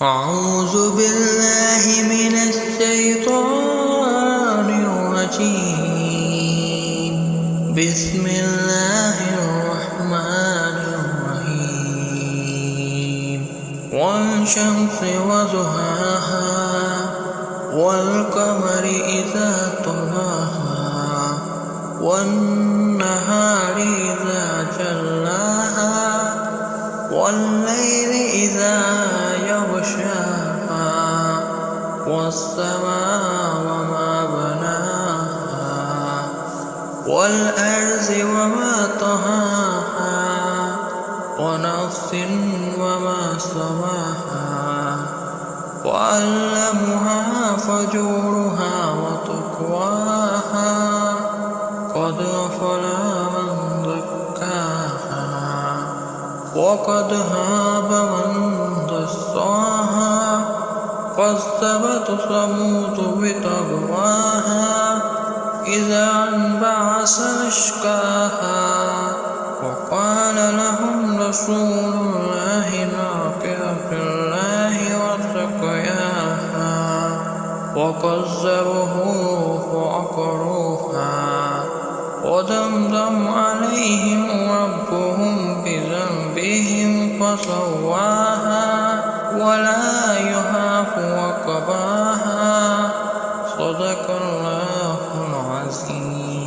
أعوذ بالله من الشيطان الرجيم. بسم الله الرحمن الرحيم. والشمس وضحاها والقمر إذا طلاها والنهار إذا جلاها والليل إذا يغشاها والسماء وما بناها والأرض وما طحاها ونفس وما سواها وألهمها فجورها وتقواها قد أفلح من زكاها وقد خاب من دساها كذبت ثمود بطغواها إذا انبعث أشقاها وقال لهم رسول الله ناقة الله وسقياها وكذبوه فعقروها ودمدم عليهم ربهم بذنبهم فسواها ولا يخاف عقباها. صدق الله العظيم.